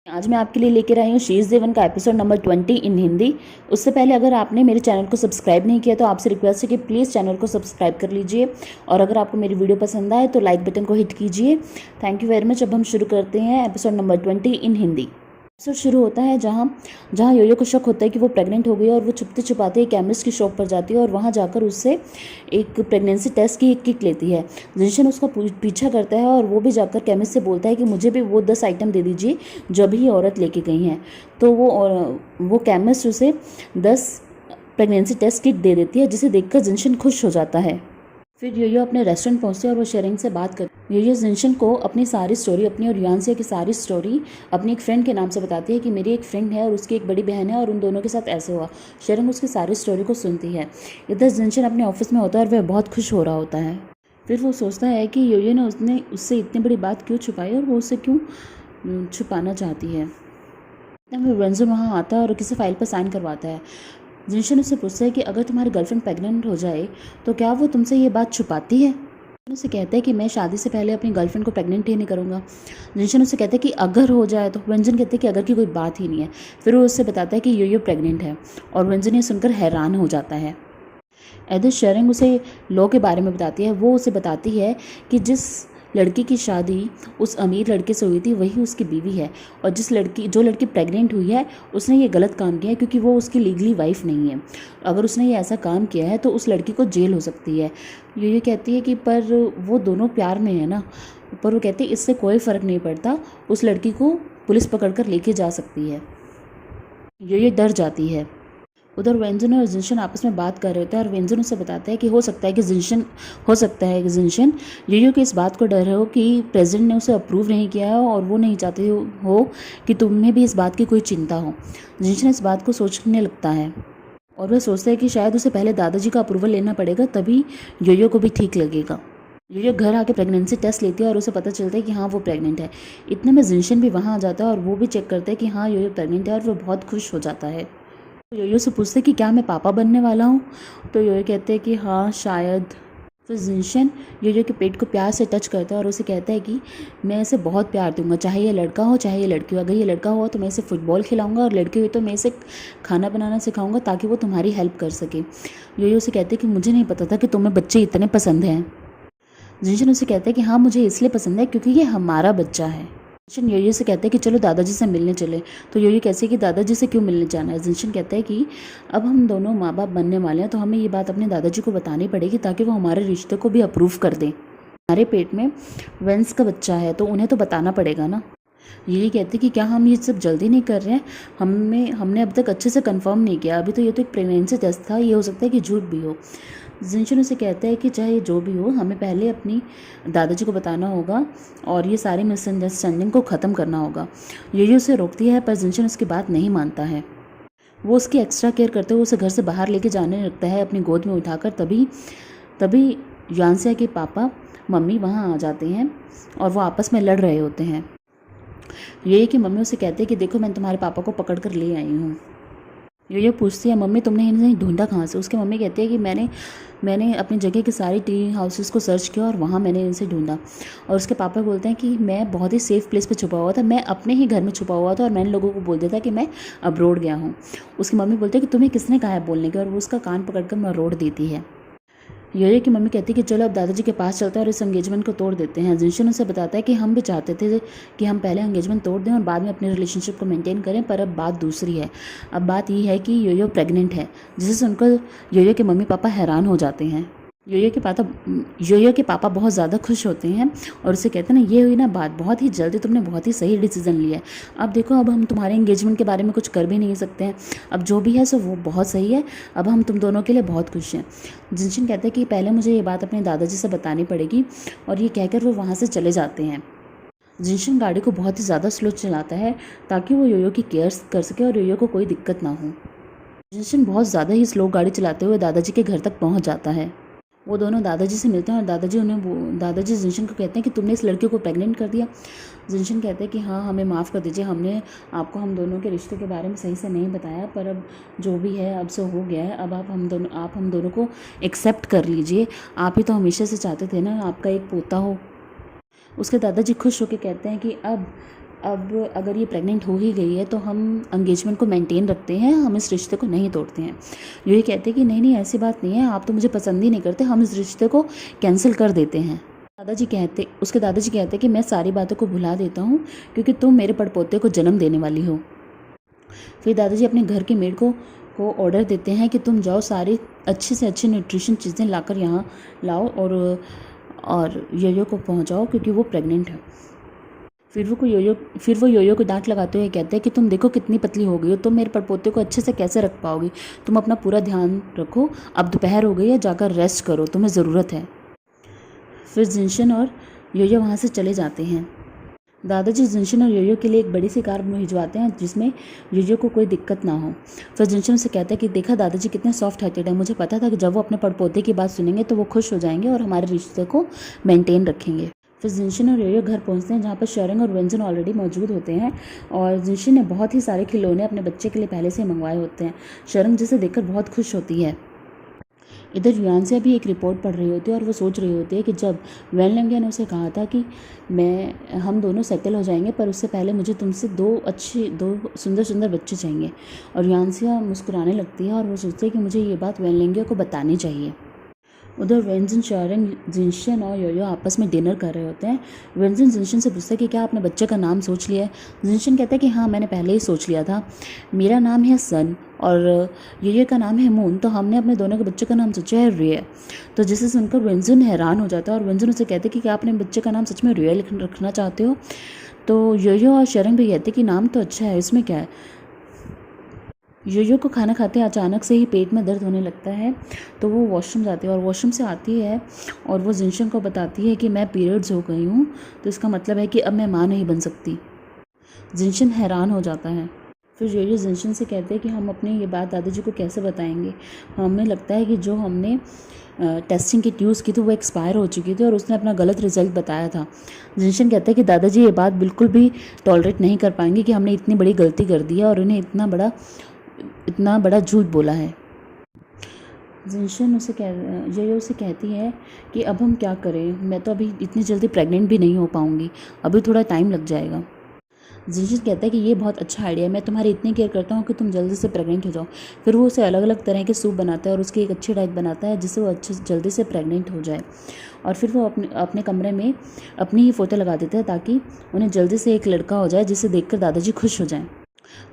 आज मैं आपके लिए लेकर आई हूँ शीश देवन का एपिसोड नंबर 20 इन हिंदी। उससे पहले अगर आपने मेरे चैनल को सब्सक्राइब नहीं किया तो आपसे रिक्वेस्ट है कि प्लीज़ चैनल को सब्सक्राइब कर लीजिए और अगर आपको मेरी वीडियो पसंद आए तो लाइक बटन को हिट कीजिए। Thank you very much. अब हम शुरू करते हैं एपिसोड नंबर 20 इन हिंदी। एपिसोड शुरू होता है जहाँ योयो को शक होता है कि वो प्रेग्नेंट हो गई और वो छुपते छुपाते एक केमिस्ट की शॉप पर जाती है और वहाँ जाकर उससे एक प्रेगनेंसी टेस्ट की एक किट लेती है। जिनशन उसका पीछा करता है और वो भी जाकर केमिस्ट से बोलता है कि मुझे भी वो 10 आइटम दे दीजिए जो अभी औरत लेके गई हैं। तो वो केमिस्ट उसे 10 प्रेगनेंसी टेस्ट किट दे देती है जिसे देखकर जिनशन खुश हो जाता है। फिर योयो अपने रेस्टोरेंट पहुंचती है और वो शेरिंग से बात करती है। योयो जिनशन को अपनी सारी स्टोरी, अपनी और युआनसिया की सारी स्टोरी अपनी एक फ्रेंड के नाम से बताती है कि मेरी एक फ्रेंड है और उसकी एक बड़ी बहन है और उन दोनों के साथ ऐसे हुआ। शेरिंग उसकी सारी स्टोरी को सुनती है। इधर जिनशन अपने ऑफिस में होता है और वह बहुत खुश हो रहा होता है। फिर वो सोचता है कि योयो ने उससे इतनी बड़ी बात क्यों छुपाई और वो उससे क्यों छुपाना चाहती है। वेंजन वहाँ आता है और किसी फाइल पर साइन करवाता है। जिनशन उससे पूछता है कि अगर तुम्हारी गर्लफ्रेंड प्रेग्नेंट हो जाए तो क्या वो तुमसे ये बात छुपाती है। उसे कहता है कि मैं शादी से पहले अपनी गर्लफ्रेंड को प्रेग्नेंट ही नहीं करूँगा। जिनशन उसे कहता है कि अगर हो जाए तो व्यंजन कहते हैं कि अगर की कोई बात ही नहीं है। फिर वो उससे बताता है कि योयो प्रेग्नेंट है और व्यंजन ये सुनकर हैरान हो जाता है। एदित शेरिंग उसे लॉ के बारे में बताती है। वो उसे बताती है कि जिस लड़की की शादी उस अमीर लड़के से हुई थी वही उसकी बीवी है और जो लड़की प्रेग्नेंट हुई है उसने ये गलत काम किया है क्योंकि वो उसकी लीगली वाइफ नहीं है। अगर उसने ये ऐसा काम किया है तो उस लड़की को जेल हो सकती है। ये कहती है कि पर वो दोनों प्यार में है ना। पर वो कहती है इससे कोई फ़र्क नहीं पड़ता, उस लड़की को पुलिस पकड़ कर लेके जा सकती है। ये डर जाती है। उधर वेंजन और जिनशन आपस में बात कर रहे होते हैं और वेंजन उसे बताता है कि हो सकता है कि जिनशन योयो की इस बात को डर हो कि प्रेसिडेंट ने उसे अप्रूव नहीं किया है और वो नहीं चाहते हो कि तुम्हें भी इस बात की कोई चिंता हो। जिनशन इस बात को सोचने लगता है और वह सोचता है कि शायद उसे पहले दादाजी का अप्रूवल लेना पड़ेगा, तभी योयो को भी ठीक लगेगा। योयो घर आके प्रेगनेंसी टेस्ट लेती है और उसे पता चलता है कि हाँ वो प्रेग्नेंट है। इतने में जिनशन भी वहाँ आ जाता है और वो भी चेक करता है कि हाँ योयो प्रेग्नेंट है और वो बहुत खुश हो जाता है। योयो से पूछते कि क्या मैं पापा बनने वाला हूँ। तो योयो कहते हैं कि हाँ शायद। फिर जिनशन योयो के पेट को प्यार से टच करता है और उसे कहता है कि मैं इसे बहुत प्यार दूंगा, चाहे ये लड़का हो चाहे ये लड़की हो। अगर ये लड़का हो तो मैं इसे फुटबॉल खिलाऊंगा और लड़की हुई तो मैं इसे खाना बनाना सिखाऊंगा ताकि वो तुम्हारी हेल्प कर सके। योयो उसे कहते हैं कि मुझे नहीं पता था कि तुम्हें बच्चे इतने पसंद हैं। जिनशन उसे कहता है कि हाँ मुझे इसलिए पसंद है क्योंकि ये हमारा बच्चा है। जिनशन योयो से कहता है कि चलो दादाजी से मिलने चले। तो योयो कहती है कि दादाजी से क्यों मिलने जाना है। जिनशन कहता है कि अब हम दोनों माँ बाप बनने वाले हैं तो हमें ये बात अपने दादाजी को बतानी पड़ेगी ताकि वो हमारे रिश्ते को भी अप्रूव कर दें। हमारे पेट में वेंस का बच्चा है तो उन्हें तो बताना पड़ेगा ना। यही कहते कि क्या हम ये सब जल्दी नहीं कर रहे हैं, हमने अब तक अच्छे से कंफर्म नहीं किया, अभी तो ये तो एक प्रेगनेंसी टेस्ट था, ये हो सकता है कि झूठ भी हो। जिनशन उसे कहता है कि चाहे जो भी हो हमें पहले अपनी दादाजी को बताना होगा और ये सारी मिसअंडरस्टैंडिंग को ख़त्म करना होगा। योयो उसे रोकती है पर जिनशन उसकी बात नहीं मानता है। वो उसकी एक्स्ट्रा केयर करते हुए उसे घर से बाहर लेके जाने लगता है अपनी गोद में उठाकर। तभी युआनसिया के पापा मम्मी वहाँ आ जाते हैं और वो आपस में लड़ रहे होते हैं। योयो की मम्मी उसे कहते हैं कि देखो मैं तुम्हारे पापा को पकड़ कर ले आई हूँ। योयो पूछती है मम्मी तुमने इन्हें ढूंढा कहाँ से। उसकी मम्मी कहती है कि मैंने अपनी जगह के सारी टी हाउसेस को सर्च किया और वहाँ मैंने इनसे ढूंढा। और उसके पापा बोलते हैं कि मैं बहुत ही सेफ़ प्लेस पे छुपा हुआ था, मैं अपने ही घर में छुपा हुआ था और मैंने लोगों को बोल दिया था कि मैं अब्रोड गया हूँ। उसकी मम्मी बोलती है कि तुम्हें किसने कहा है बोलने के, और वो उसका कान पकड़कर मरोड़ देती है। योयो की मम्मी कहती है कि चलो अब दादाजी के पास चलते हैं और इस एंगेजमेंट को तोड़ देते हैं। जिनशन उसे बताता है कि हम भी चाहते थे कि हम पहले एंगेजमेंट तोड़ दें और बाद में अपने रिलेशनशिप को मेंटेन करें, पर अब बात दूसरी है। अब बात ये है कि योयो प्रेग्नेंट है, जिसे सुनकर योयो के मम्मी पापा हैरान हो जाते हैं। योयो के पापा बहुत ज़्यादा खुश होते हैं और उसे कहते हैं ना ये हुई ना बात, बहुत ही जल्दी तुमने बहुत ही सही डिसीजन लिया है। अब देखो अब हम तुम्हारे एंगेजमेंट के बारे में कुछ कर भी नहीं सकते हैं, अब जो भी है सो वो बहुत सही है, अब हम तुम दोनों के लिए बहुत खुश हैं। जिनशन कहते हैं कि पहले मुझे ये बात अपने दादाजी से बतानी पड़ेगी और ये कहकर वो वहाँ से चले जाते हैं। जिनशन गाड़ी को बहुत ही ज़्यादा स्लो चलाता है ताकि वो योयो की केयर कर सके और योयो को कोई दिक्कत ना हो। जिनशन बहुत ज़्यादा ही स्लो गाड़ी चलाते हुए दादाजी के घर तक पहुँच जाता है। वो दोनों दादाजी से मिलते हैं और दादाजी जिनशन को कहते हैं कि तुमने इस लड़के को प्रेग्नेंट कर दिया। जिनशन कहते हैं कि हाँ हमें माफ़ कर दीजिए, हमने आपको हम दोनों के रिश्ते के बारे में सही से नहीं बताया, पर अब जो भी है अब से हो गया है, अब आप हम दोनों को एक्सेप्ट कर लीजिए, आप ही तो हमेशा से चाहते थे ना आपका एक पोता हो। उसके दादाजी खुश होकर कहते हैं कि अब अगर ये प्रेग्नेंट हो ही गई है तो हम एंगेजमेंट को मेंटेन रखते हैं, हम इस रिश्ते को नहीं तोड़ते हैं। ये कहते हैं कि नहीं नहीं ऐसी बात नहीं है, आप तो मुझे पसंद ही नहीं करते, हम इस रिश्ते को कैंसिल कर देते हैं। उसके दादाजी कहते कि मैं सारी बातों को भुला देता हूँ क्योंकि तुम मेरे पड़पोते को जन्म देने वाली हो। फिर दादाजी अपने घर के मेड को ऑर्डर देते हैं कि तुम जाओ सारी अच्छी से अच्छी न्यूट्रिशन चीज़ें लाकर यहाँ लाओ और योयो को पहुँचाओ क्योंकि वो प्रेग्नेंट है। फिर वो योयो को डांट लगाते हुए कहते हैं कि तुम देखो कितनी पतली हो गई हो, तुम मेरे पड़पोते को अच्छे से कैसे रख पाओगी, तुम अपना पूरा ध्यान रखो, अब दोपहर हो गई है, जाकर रेस्ट करो, तुम्हें ज़रूरत है। फिर जिनशन और योयो वहाँ से चले जाते हैं। दादाजी जिनशन और योयो के लिए एक बड़ी सी कार भिजवाते हैं जिसमें योयो को कोई दिक्कत ना हो। फिर जिनशन से कहता है कि देखा दादाजी कितने सॉफ्ट हार्टेड है, मुझे पता था कि जब वो अपने पड़पोते की बात सुनेंगे तो वो खुश हो जाएंगे और हमारे रिश्ते को मेंटेन रखेंगे। फिर जिनशन और योयो घर पहुंचते हैं जहाँ पर शरंग और व्यंजन ऑलरेडी मौजूद होते हैं और जिनशन ने बहुत ही सारे खिलौने अपने बच्चे के लिए पहले से मंगवाए होते हैं। शरंग जिसे देखकर बहुत खुश होती है। इधर युआनसिया भी एक रिपोर्ट पढ़ रही होती है और वो सोच रही होती है कि जब वेनलंगिया ने उसे कहा था कि हम दोनों सेटल हो जाएंगे पर उससे पहले मुझे तुमसे दो सुंदर सुंदर बच्चे चाहिए। और युआनसिया मुस्कुराने लगती है और वो सोचती है कि मुझे ये बात वेनलंगिया को बतानी चाहिए। उधर व्यंजन, शरंग, जिनशन और योयो आपस में डिनर कर रहे होते हैं। व्यंजन जिनशन से पूछता है कि क्या आपने बच्चे का नाम सोच लिया है। जिनशन कहता है कि हाँ मैंने पहले ही सोच लिया था, मेरा नाम है सन और योयो का नाम है मून, तो हमने अपने दोनों के बच्चे का नाम सोचा है रिया। तो जिसे सुनकर व्यंजन हैरान हो जाता है और व्यंजन उसे कहते हैं कि क्या आपने बच्चे का नाम सच में रिया रखना चाहते हो। तो योयो और शरंग भी कहते हैं कि नाम तो अच्छा है, इसमें क्या है। योयो को खाना खाते अचानक से ही पेट में दर्द होने लगता है तो वो वॉशरूम जाती है और वॉशरूम से आती है और वो जिनशन को बताती है कि मैं पीरियड्स हो गई हूँ, तो इसका मतलब है कि अब मैं माँ नहीं बन सकती। जिनशन हैरान हो जाता है। फिर योयो जिनशन से कहते हैं कि हम अपनी ये बात दादाजी को कैसे बताएंगे। हमें लगता है कि जो हमने टेस्टिंग किट यूज़ की थी वो एक्सपायर हो चुकी थी और उसने अपना गलत रिजल्ट बताया था। जिनशन कहता है कि दादाजी ये बात बिल्कुल भी टॉलरेट नहीं कर पाएंगे कि हमने इतनी बड़ी गलती कर दी है और उन्हें इतना बड़ा झूठ बोला है। जिनशन योयो उसे कहती है कि अब हम क्या करें, मैं तो अभी इतनी जल्दी प्रेग्नेंट भी नहीं हो पाऊँगी, अभी थोड़ा टाइम लग जाएगा। जिनशन कहता है कि ये बहुत अच्छा आइडिया है, मैं तुम्हारी इतनी केयर करता हूँ कि तुम जल्दी से प्रेग्नेंट हो जाओ। फिर वो उसे अलग अलग तरह के सूप बनाता है और उसकी एक अच्छी डाइट बनाता है जिससे वो जल्दी से प्रेग्नेंट हो जाए। और फिर वो अपने कमरे में अपनी ही फ़ोटो लगा देता है ताकि उन्हें जल्दी से एक लड़का हो जाए जिसे देखकर दादाजी खुश हो जाएं।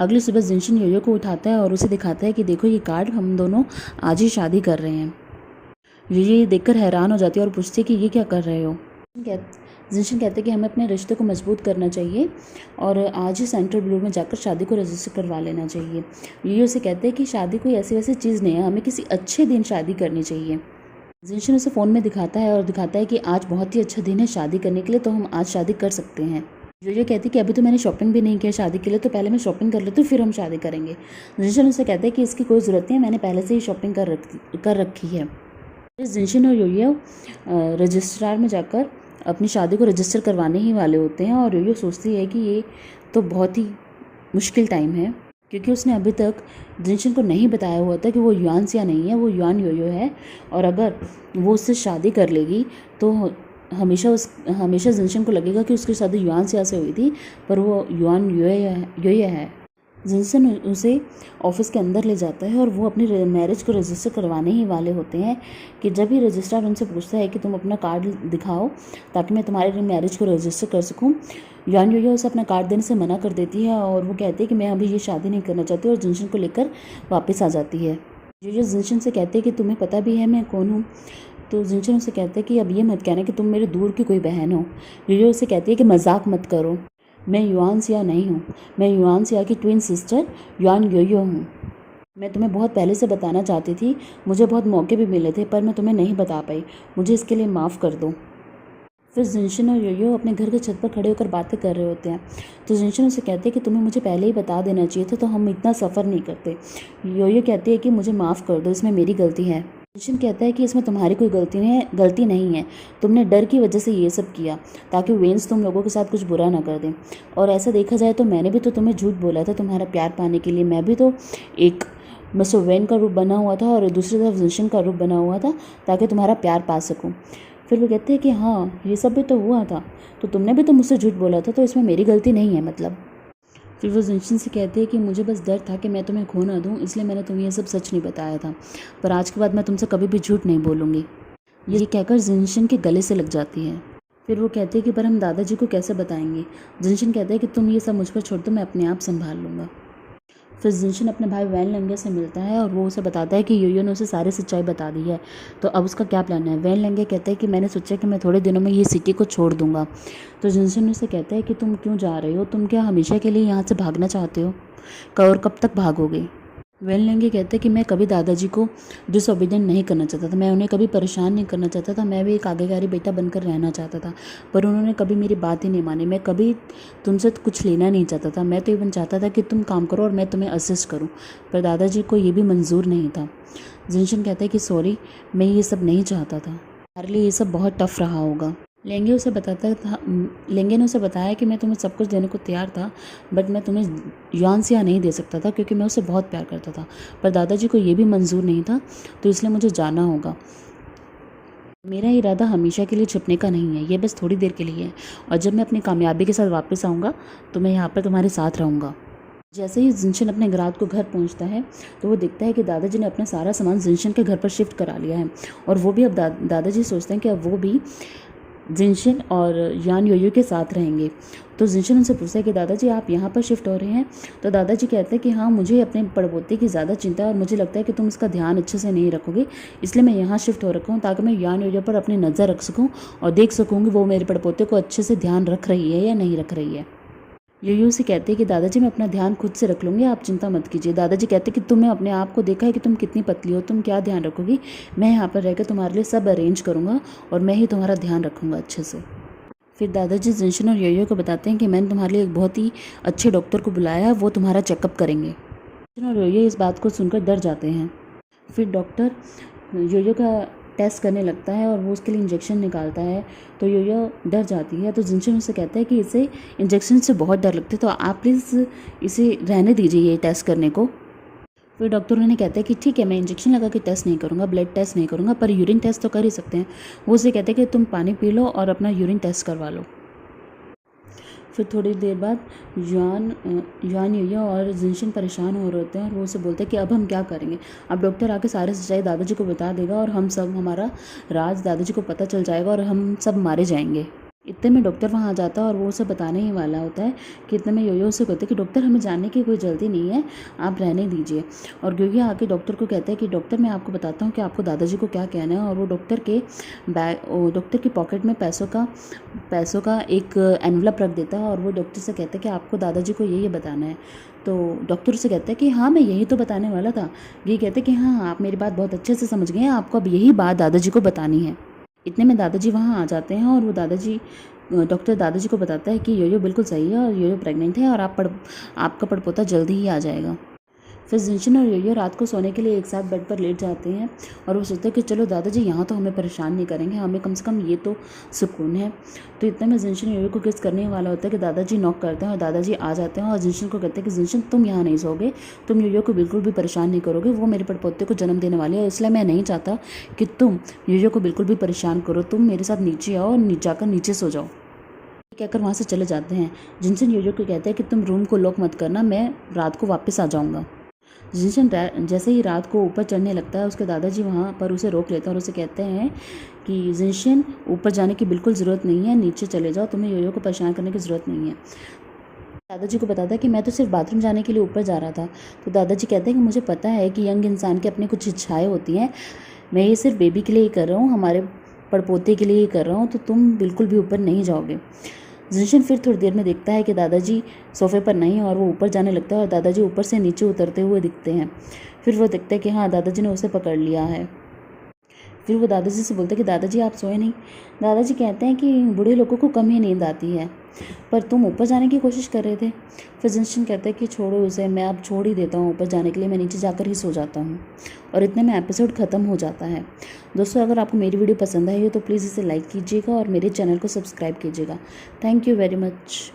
अगली सुबह जिनशन योयो को उठाता है और उसे दिखाता है कि देखो ये कार्ड, हम दोनों आज ही शादी कर रहे हैं। योयो ये देखकर हैरान हो जाती है और पूछती है कि ये क्या कर रहे हो। जिनशन कहते हैं कि हमें अपने रिश्ते को मजबूत करना चाहिए और आज ही सेंट्रल ब्लू में जाकर शादी को रजिस्टर करवा लेना चाहिए। योयो से कहते हैं कि शादी कोई ऐसी वैसी चीज़ नहीं है, हमें किसी अच्छे दिन शादी करनी चाहिए। जिनशन उसे फ़ोन में दिखाता है कि आज बहुत ही अच्छा दिन है शादी करने के लिए, तो हम आज शादी कर सकते हैं। योयो कहती है कि अभी तो मैंने शॉपिंग भी नहीं किया शादी के लिए, तो पहले मैं शॉपिंग कर लेती हूँ फिर हम शादी करेंगे। जिनशन उसे कहते हैं कि इसकी कोई ज़रूरत नहीं है, मैंने पहले से ही शॉपिंग कर रखी है। जिनशन और योयो रजिस्ट्रार में जाकर अपनी शादी को रजिस्टर करवाने ही वाले होते हैं और योयो सोचती है कि ये तो बहुत ही मुश्किल टाइम है क्योंकि उसने अभी तक जिनशन को नहीं बताया हुआ था कि वो युआनसिया नहीं है, वो युआन योयो है और अगर वो उससे शादी कर लेगी तो हमेशा जिनशन को लगेगा कि उसकी शादी युआनसिया से हुई थी पर वो युआन योयो है। जिनशन उसे ऑफिस के अंदर ले जाता है और वो अपनी मैरिज को रजिस्टर करवाने ही वाले होते हैं कि जब ही रजिस्ट्रार उनसे पूछता है कि तुम अपना कार्ड दिखाओ ताकि मैं तुम्हारे मैरिज को रजिस्टर कर सकूं। युआन योयो उसे अपना कार्ड देने से मना कर देती है और वो कहती है कि मैं अभी ये शादी नहीं करना चाहती और जिनशन को लेकर वापस आ जाती है। योयो जिनशन से कहते हैं कि तुम्हें पता भी है मैं कौन हूँ। तो जिनशन उसे कहते हैं कि अब ये मत कहना कि तुम मेरे दूर की कोई बहन हो। योयो उसे कहती है कि मजाक मत करो, मैं युआनसिया नहीं हूँ, मैं युआनसिया की ट्विन सिस्टर युआन योयो हूँ। मैं तुम्हें बहुत पहले से बताना चाहती थी, मुझे बहुत मौके भी मिले थे पर मैं तुम्हें नहीं बता पाई, मुझे इसके लिए माफ़ कर दो। फिर जिनशन और योयो अपने घर के छत पर खड़े होकर बातें कर रहे होते हैं। तो जिनशन उसे कहते हैं कि तुम्हें मुझे पहले ही बता देना चाहिए था तो हम इतना सफ़र नहीं करते। योयो कहती है कि मुझे माफ़ कर दो, इसमें मेरी गलती है। जिनशन कहता है कि इसमें तुम्हारी कोई गलती नहीं है, तुमने डर की वजह से ये सब किया ताकि वेन्स तुम लोगों के साथ कुछ बुरा ना कर दें। और ऐसा देखा जाए तो मैंने भी तो तुम्हें झूठ बोला था तुम्हारा प्यार पाने के लिए, मैं भी तो एक मिस्टर वेन का रूप बना हुआ था और दूसरी तरफ जिनशन का रूप बना हुआ था ताकि तुम्हारा प्यार पा सकूं। फिर वो कहते हैं कि हाँ ये सब भी तो हुआ था, तो तुमने भी तो मुझसे झूठ बोला था, तो इसमें मेरी गलती नहीं है मतलब। फिर वो जिनशन से कहते हैं कि मुझे बस डर था कि मैं तुम्हें खो ना दूँ, इसलिए मैंने तुम्हें ये सब सच नहीं बताया था, पर आज के बाद मैं तुमसे कभी भी झूठ नहीं बोलूँगी। ये कहकर जिनशन के गले से लग जाती है। फिर वो कहते हैं कि पर हम दादाजी को कैसे बताएंगे। जिनशन कहते हैं कि तुम ये सब मुझ पर छोड़ दो, मैं अपने आप संभाल लूँगा। फिर जिनशन अपने भाई वैन लेंगे से मिलता है और वो उसे बताता है कि योयो ने उसे सारी सच्चाई बता दी है, तो अब उसका क्या प्लान है। वैन लेंगे कहते हैं कि मैंने सोचा कि मैं थोड़े दिनों में ये सिटी को छोड़ दूंगा। तो जिनशन उसे कहता है कि तुम क्यों जा रहे हो, तुम क्या हमेशा के लिए यहाँ से भागना चाहते हो, और कब तक भागोगे। वैन लेंगे कहते हैं कि मैं कभी दादाजी को डिसओबीडियंट नहीं करना चाहता था, मैं उन्हें कभी परेशान नहीं करना चाहता था, मैं भी एक आज्ञाकारी बेटा बनकर रहना चाहता था, पर उन्होंने कभी मेरी बात ही नहीं मानी। मैं कभी तुमसे कुछ लेना नहीं चाहता था, मैं तो इवन चाहता था कि तुम काम करो और मैं तुम्हें असिस्ट करूं, पर दादाजी को ये भी मंजूर नहीं था। जिनशन कहता है कि सॉरी, मैं ये सब नहीं चाहता था, हमारे लिए ये सब बहुत टफ रहा होगा। लेंगे ने उसे बताया कि मैं तुम्हें सब कुछ देने को तैयार था, बट मैं तुम्हें युआन सिया नहीं दे सकता था क्योंकि मैं उसे बहुत प्यार करता था, पर दादाजी को ये भी मंजूर नहीं था, तो इसलिए मुझे जाना होगा। मेरा इरादा हमेशा के लिए छुपने का नहीं है, ये बस थोड़ी देर के लिए है, और जब मैं अपनी कामयाबी के साथ वापस आऊँगा तो मैं यहाँ पर तुम्हारे साथ रहूँगा। जैसे ही जिनशन अपने रात को घर पहुंचता है तो वो देखता है कि दादाजी ने अपना सारा सामान जिनशन के घर पर शिफ्ट करा लिया है, और वो भी अब दादाजी सोचते हैं कि अब वो भी जिनशन और यान योयो के साथ रहेंगे। तो जिनशन उनसे पूछता है कि दादाजी आप यहाँ पर शिफ्ट हो रहे हैं, तो दादाजी कहते हैं कि हाँ मुझे अपने पड़पोते की ज़्यादा चिंता है और मुझे लगता है कि तुम इसका ध्यान अच्छे से नहीं रखोगे, इसलिए मैं यहाँ शिफ्ट हो रखा हूँ ताकि मैं यान योयो पर अपनी नज़र रख सकूँ और देख सकूँगी वो मेरे पड़पोते को अच्छे से ध्यान रख रही है या नहीं रख रही है। योयो से कहते हैं कि दादाजी मैं अपना ध्यान खुद से रख लूँगी, आप चिंता मत कीजिए। दादाजी कहते हैं कि तुमने अपने आप को देखा है कि तुम कितनी पतली हो, तुम क्या ध्यान रखोगी, मैं यहाँ पर रहकर तुम्हारे लिए सब अरेंज करूँगा और मैं ही तुम्हारा ध्यान रखूँगा अच्छे से। फिर दादाजी जिनशन और योयो को बताते हैं कि मैंने तुम्हारे लिए एक बहुत ही अच्छे डॉक्टर को बुलाया है, वो तुम्हारा चेकअप करेंगे। जिनशन और योयो इस बात को सुनकर डर जाते हैं। फिर डॉक्टर योयो का टेस्ट करने लगता है और वो उसके लिए इंजेक्शन निकालता है, तो योयो डर जाती है। तो जिनशन उससे कहता है कि इसे इंजेक्शन से बहुत डर लगता है, तो आप प्लीज़ इसे रहने दीजिए ये टेस्ट करने को। फिर डॉक्टर उन्हें कहता है कि ठीक है, मैं इंजेक्शन लगा के टेस्ट नहीं करूँगा, ब्लड टेस्ट नहीं करूँगा, पर यूरिन टेस्ट तो कर ही सकते हैं। वो उसे कहते हैं कि तुम पानी पी लो और अपना यूरिन टेस्ट करवा लो। फिर थोड़ी देर बाद युआन योयो और जिनशन परेशान हो रहे होते हैं और वो उसे बोलते हैं कि अब हम क्या करेंगे। अब डॉक्टर आके सारे सच्चाई दादाजी को बता देगा और हमारा राज दादाजी को पता चल जाएगा और हम सब मारे जाएंगे। इतने में डॉक्टर वहाँ आ जाता है और वो उसे बताने ही वाला होता है कि इतने में योयो उसे कहते हैं कि डॉक्टर हमें जानने की कोई जल्दी नहीं है, आप रहने दीजिए। और योयो आके डॉक्टर को कहता है कि डॉक्टर मैं आपको बताता हूँ कि आपको दादाजी को क्या कहना है, और वो डॉक्टर की पॉकेट में पैसों का एक एनवलप रख देता है और वो डॉक्टर से कहता है कि आपको दादाजी को यही बताना है। तो डॉक्टर से कहता है कि हाँ मैं यही तो बताने वाला था। ये कहते हैं कि हाँ आप मेरी बात बहुत अच्छे से समझ गए हैं, आपको अब यही बात दादाजी को बतानी है। इतने में दादाजी वहाँ आ जाते हैं और वो डॉक्टर दादाजी को बताता है कि योयो बिल्कुल सही है और योयो प्रेग्नेंट है और आपका पड़पोता जल्दी ही आ जाएगा। फिर जिनशन और योयो रात को सोने के लिए एक साथ बेड पर लेट जाते हैं और वो सोचते हैं कि चलो दादाजी यहाँ तो हमें परेशान नहीं करेंगे, हमें कम से कम ये तो सुकून है। तो इतने में जिनशन योयो को किस करने वाला होता है कि दादाजी नॉक करते हैं और दादाजी आ जाते हैं और जिनशन को कहते हैं कि जिनशन तुम यहाँ नहीं सोओगे, तुम योयो को बिल्कुल भी परेशान नहीं करोगे, वो मेरे पड़पोते को जन्म देने वाली है, इसलिए मैं नहीं चाहता कि तुम योयो को बिल्कुल भी परेशान करो, तुम मेरे साथ नीचे आओ और जाकर नीचे सो जाओ। कहकर वहाँ से चले जाते हैं। जिनशन योयो को कहते हैं कि तुम रूम को लॉक मत करना, मैं रात को वापस आ जाऊँगा। जिनशन जैसे ही रात को ऊपर चढ़ने लगता है उसके दादाजी वहाँ पर उसे रोक लेते हैं और उसे कहते हैं कि जिनशन ऊपर जाने की बिल्कुल ज़रूरत नहीं है, नीचे चले जाओ, तुम्हें योयो को परेशान करने की ज़रूरत नहीं है। दादाजी को बताता है कि मैं तो सिर्फ बाथरूम जाने के लिए ऊपर जा रहा था। तो दादाजी कहते हैं कि मुझे पता है कि यंग इंसान की अपनी कुछ इच्छाएँ होती हैं, मैं ये सिर्फ बेबी के लिए ही कर रहा हूँ, हमारे पड़पोते के लिए ही कर रहा हूँ, तो तुम बिल्कुल भी ऊपर नहीं जाओगे। जिनशन फिर थोड़ी देर में देखता है कि दादाजी सोफे पर नहीं और वो ऊपर जाने लगता है और दादाजी ऊपर से नीचे उतरते हुए दिखते हैं। फिर वो देखता है कि हाँ दादाजी ने उसे पकड़ लिया है। फिर वो दादाजी से बोलता है कि दादाजी आप सोए नहीं। दादाजी कहते हैं कि बूढ़े लोगों को कम ही नींद आती है, पर तुम ऊपर जाने की कोशिश कर रहे थे। फिर जिनशन कहता है कि छोड़ो उसे, मैं अब छोड़ ही देता हूँ ऊपर जाने के लिए, मैं नीचे जाकर ही सो जाता हूँ। और इतने में एपिसोड ख़त्म हो जाता है। दोस्तों अगर आपको मेरी वीडियो पसंद आई हो तो प्लीज़ इसे लाइक कीजिएगा और मेरे चैनल को सब्सक्राइब कीजिएगा। Thank you very much.